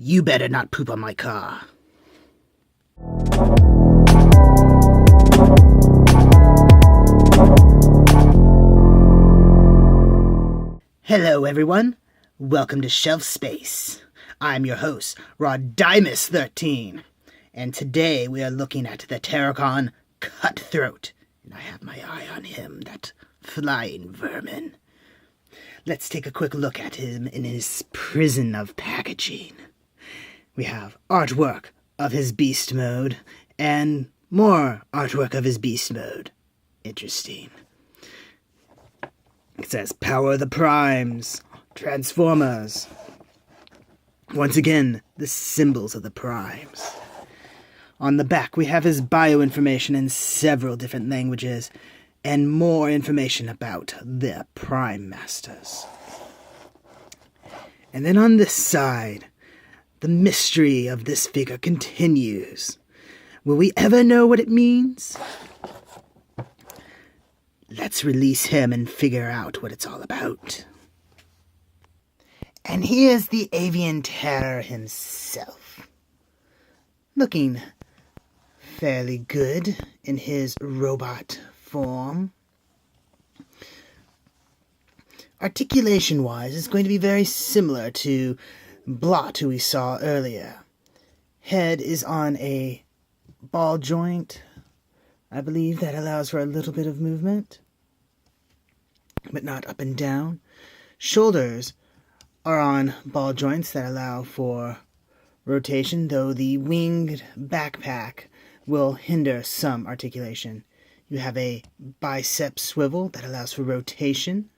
You better not poop on my car. Hello, everyone. Welcome to Shelf Space. I'm your host, Rodimus13, and today we are looking at the Terracon Cutthroat, and I have my eye on him, that flying vermin. Let's take a quick look at him in his prison of packaging. We have artwork of his beast mode, and more artwork of his beast mode. Interesting. It says, Power the Primes, Transformers. Once again, the symbols of the Primes. On the back, we have his bio information in several different languages, and more information about the Prime Masters. And then on this side, the mystery of this figure continues. Will we ever know what it means? Let's release him and figure out what it's all about. And here's the avian terror himself. Looking fairly good in his robot form. Articulation-wise, it's going to be very similar to Blot, who we saw earlier. Head is on a ball joint, I believe, that allows for a little bit of movement, but not up and down. Shoulders are on ball joints that allow for rotation, though the winged backpack will hinder some articulation. You have a bicep swivel that allows for rotation,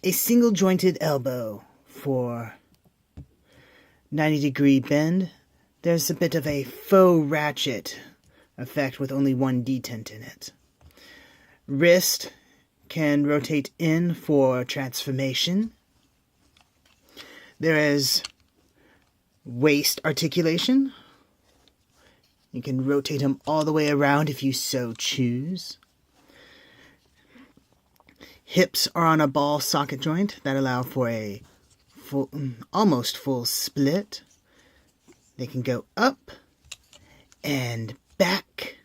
a single jointed elbow for 90-degree bend. There's a bit of a faux ratchet effect with only one detent in it. Wrist can rotate in for transformation. There is waist articulation. You can rotate him all the way around if you so choose. Hips are on a ball socket joint that allow for a almost full split. They can go up and back.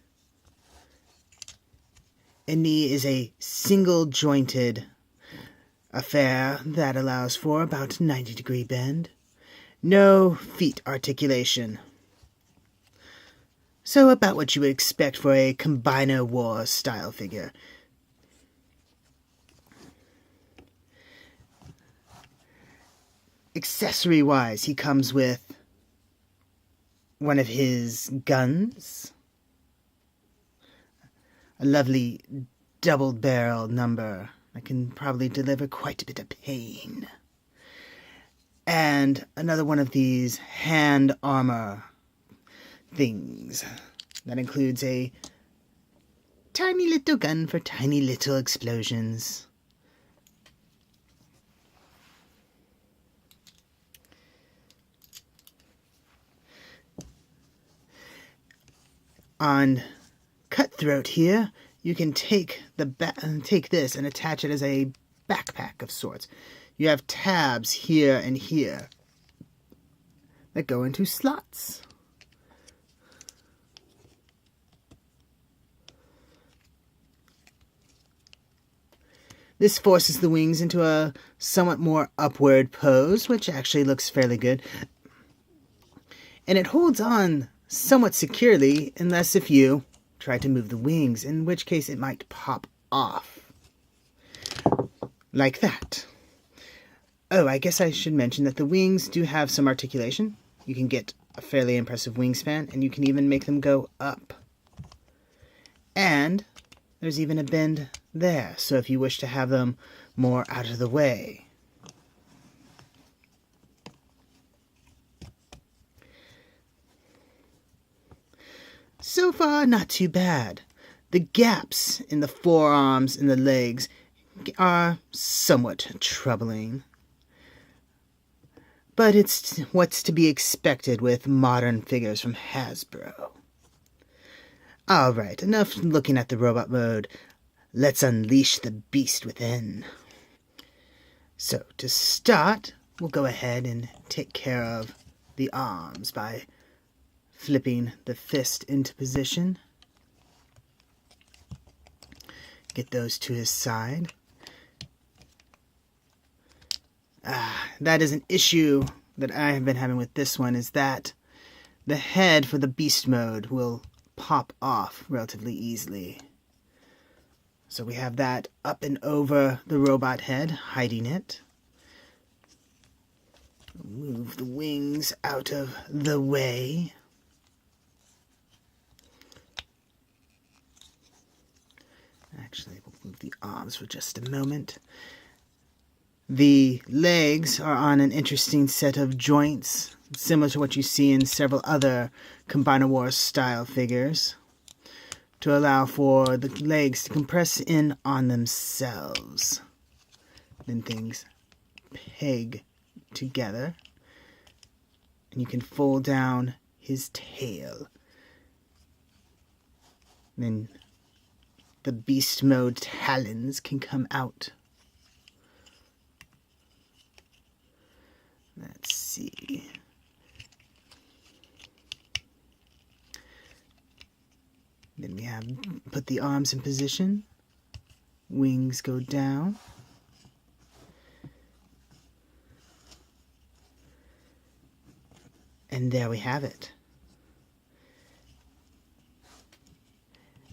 A knee is a single jointed affair that allows for about 90-degree bend. No feet articulation. So about what you would expect for a Combiner Wars style figure. Accessory-wise, he comes with one of his guns, a lovely double-barreled number that can probably deliver quite a bit of pain, and another one of these hand armor things that includes a tiny little gun for tiny little explosions. On Cutthroat here, you can take this and attach it as a backpack of sorts. You have tabs here and here that go into slots. This forces the wings into a somewhat more upward pose, which actually looks fairly good. And it holds on somewhat securely, unless if you try to move the wings, in which case it might pop off. Like that. Oh, I guess I should mention that the wings do have some articulation. You can get a fairly impressive wingspan, and you can even make them go up. And there's even a bend there, so if you wish to have them more out of the way. So far, not too bad. The gaps in the forearms and the legs are somewhat troubling. But it's what's to be expected with modern figures from Hasbro. Alright, enough looking at the robot mode. Let's unleash the beast within. So, to start, we'll go ahead and take care of the arms by flipping the fist into position. Get those to his side. That is an issue that I have been having with this one, is that the head for the beast mode will pop off relatively easily. So we have that up and over the robot head, hiding it. Move the wings out of the way. Actually, we'll move the arms for just a moment. The legs are on an interesting set of joints, similar to what you see in several other Combiner Wars style figures, to allow for the legs to compress in on themselves. Then things peg together, and you can fold down his tail. Then the beast mode talons can come out. Let's see. Then we have put the arms in position. Wings go down. And there we have it.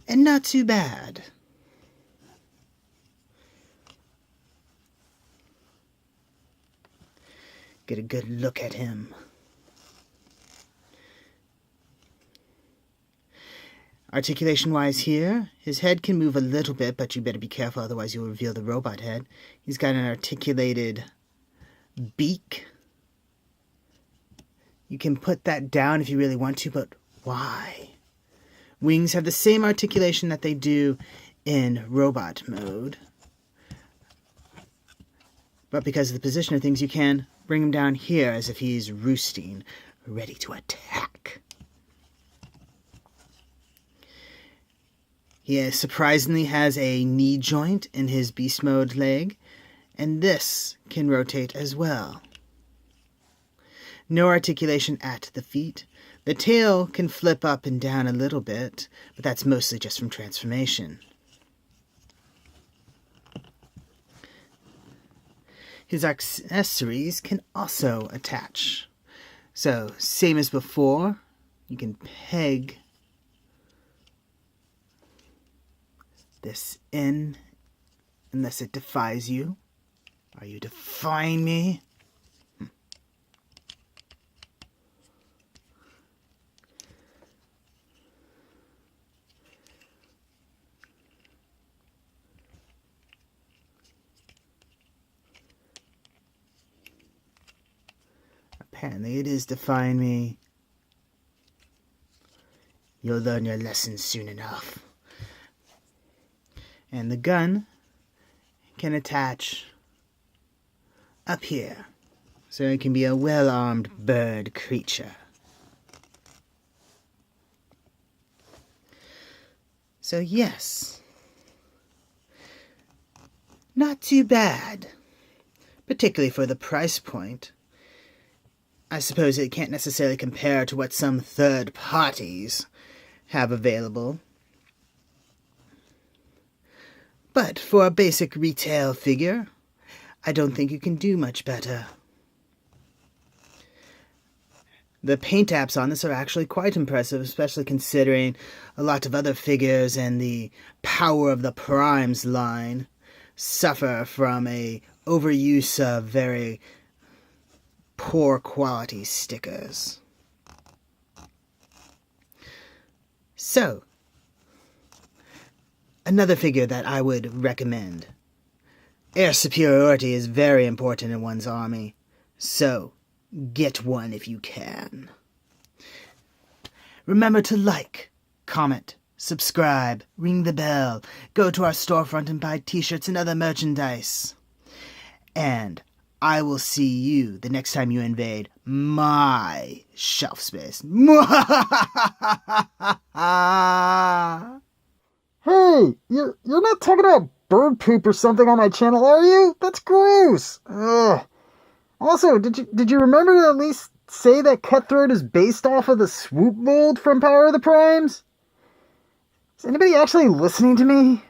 And not too bad. Get a good look at him. Articulation-wise here, his head can move a little bit, but you better be careful, otherwise you'll reveal the robot head. He's got an articulated beak. You can put that down if you really want to, but why? Wings have the same articulation that they do in robot mode. But because of the position of things, you can bring him down here as if he's roosting, ready to attack. He surprisingly has a knee joint in his beast mode leg, and this can rotate as well. No articulation at the feet. The tail can flip up and down a little bit, but that's mostly just from transformation. His accessories can also attach. So, same as before, you can peg this in, unless it defies you. Are you defying me? Apparently it is defying me. You'll learn your lesson soon enough. And the gun can attach up here, so it can be a well-armed bird creature. So yes, not too bad, particularly for the price point. I suppose it can't necessarily compare to what some third parties have available. But for a basic retail figure, I don't think you can do much better. The paint apps on this are actually quite impressive, especially considering a lot of other figures and the Power of the Primes line suffer from a overuse of very poor quality stickers. So, another figure that I would recommend. Air superiority is very important in one's army, so get one if you can. Remember to like, comment, subscribe, ring the bell, go to our storefront and buy t-shirts and other merchandise. And I will see you the next time you invade my shelf space. Hey, you're not talking about bird poop or something on my channel, are you? That's gross. Ugh. Also, did you remember to at least say that Cutthroat is based off of the swoop mold from Power of the Primes? Is anybody actually listening to me?